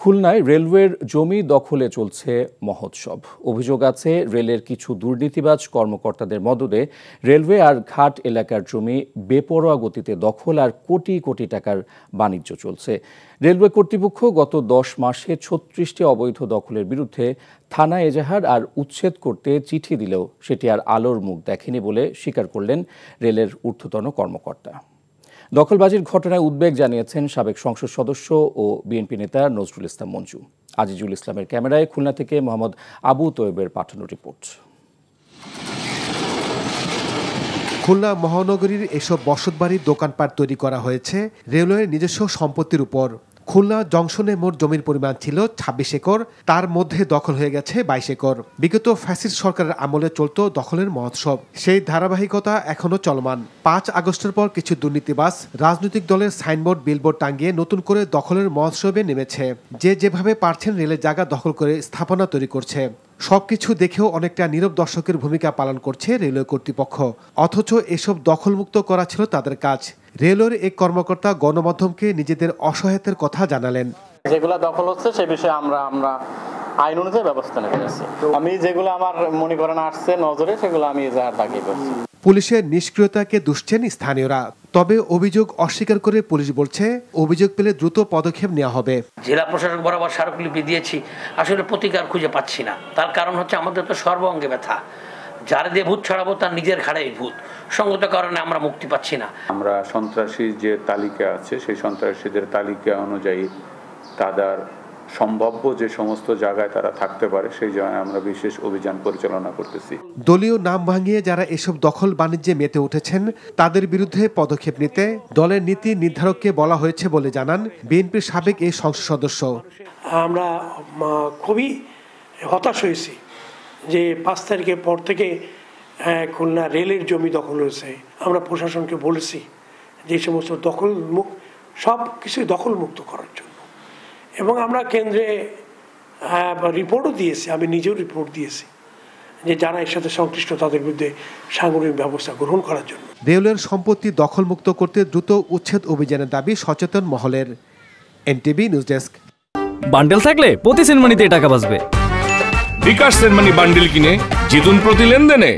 খুলনায় রেলওয়ের জমি দখলে চলছে মহোৎসব। অভিযোগ আছে রেলের কিছু দুর্নীতিবাজ কর্মকর্তাদের মদদে রেলওয়ে আর ঘাট এলাকার জমি বেপরোয়া গতিতে দখল আর কোটি কোটি টাকার বাণিজ্য চলছে। রেলওয়ে কর্তৃপক্ষ গত 10 মাসে 36টি অবৈধ দখলের বিরুদ্ধে থানা এজাহার আর উচ্ছেদ করতে চিঠি দিলেও সেটি আর আলোর মুখ দেখেনি বলে স্বীকার করলেন রেলের ঊর্ধ্বতন কর্মকর্তা। দখলবাজির ঘটনায় উদ্বেগ জানিয়েছেন সাবেক সংসদ সদস্য ও বিএনপি নেতা নজরুল ইসলাম মঞ্জু। আজিজুল ইসলামের ক্যামেরায় খুলনা থেকে মোহাম্মদ আবু তোয়েবের পাঠানো রিপোর্ট। খুলনা মহানগরীর এসব বসতবাড়ির দোকানপাট তৈরি করা হয়েছে রেলওয়ের নিজস্ব সম্পত্তির উপর। খুলনা জংশনে মোট জমির পরিমাণ ছিল 26 একর, তার মধ্যে দখল হয়ে গেছে 22 একর। বিগত ফ্যাসিস্ট সরকারের আমলে চলত দখলের মহোৎসব, সেই ধারাবাহিকতা এখনো চলমান। 5 আগস্টের পর কিছু দুর্নীতিবাজ রাজনৈতিক দলের সাইনবোর্ড বিলবোর্ড টাঙ্গিয়ে নতুন করে দখলের মহোৎসবে নেমেছে। যে যেভাবে পারছেন রেলের জায়গা দখল করে স্থাপনা তৈরি করছে। সবকিছু দেখেও অনেকটা নীরব দর্শকের ভূমিকা পালন করছে রেলওয়ে কর্তৃপক্ষ, অথচ এসব দখলমুক্ত করা ছিল তাদের কাজ। রেলওয়ের এক কর্মকর্তা গণমাধ্যমকে নিজেদের অসহায়তার কথা জানালেন। যেগুলো দখল হচ্ছে সে বিষয়ে আমরা আইন অনুযায়ী ব্যবস্থা নিতেছি। আমি যেগুলো আমার মনে করেন আসছে নজরে সেগুলো আমি এজাহার দাখিল করছি। পুলিশের নিষ্ক্রিয়তাকে দুষছেন স্থানীয়রা, তবে অভিযোগ অস্বীকার করে পুলিশ বলছে অভিযোগ পেলে দ্রুত পদক্ষেপ নেওয়া হবে। জেলা প্রশাসক বরাবর স্মারকলিপি দিয়েছি, আসলে প্রতিকার খুঁজে পাচ্ছি না। তার কারণ হচ্ছে আমাদের তো সর্বাঙ্গে ব্যথা। যারা দিয়ে ভূত ছড়াবো তার নিজের ঘাড়েই ভূত, সঙ্গত কারণে আমরা মুক্তি পাচ্ছি না। আমরা সন্ত্রাসী যে তালিকা আছে সেই সন্ত্রাসীদের তালিকা অনুযায়ী তাদের সম্ভাব্য যে সমস্ত জায়গায় তারা থাকতে পারে সেই জায়গায় আমরা বিশেষ অভিযান পরিচালনা করতেছি। দলীয় নাম ভাঙিয়ে যারা এসব দখল বাণিজ্যে মেতে উঠেছেন তাদের বিরুদ্ধে পদক্ষেপ নিতে দলের নীতি নির্ধারককে বলা হয়েছে বলে জানান বিএনপির সাবেক এই সংসদ সদস্য। আমরা খুবই হতাশ হয়েছি যে 5 তারিখের পর থেকে খুলনা রেলের জমি দখল হয়েছে। আমরা প্রশাসনকে বলেছি যে সমস্ত সব কিছু দখলমুক্ত করার জন্য, এবং আমরা কেন্দ্রে রিপোর্টও দিয়েছি, আমি নিজেও রিপোর্ট দিয়েছি যে যারা এর সাথে সংশ্লিষ্ট তাদের বিরুদ্ধে সাংগঠনিক ব্যবস্থা গ্রহণ করার জন্য। রেলের সম্পত্তি দখলমুক্ত করতে দ্রুত উচ্ছেদ অভিযানের দাবি সচেতন মহলের। NTV news desk. বান্ডেল থাকলে প্রতি সেনমানিতে টাকা বাঁচবে। বিকাশ সেনমানি বান্ডেল কিনে জিতুন প্রতি লেনদেনে।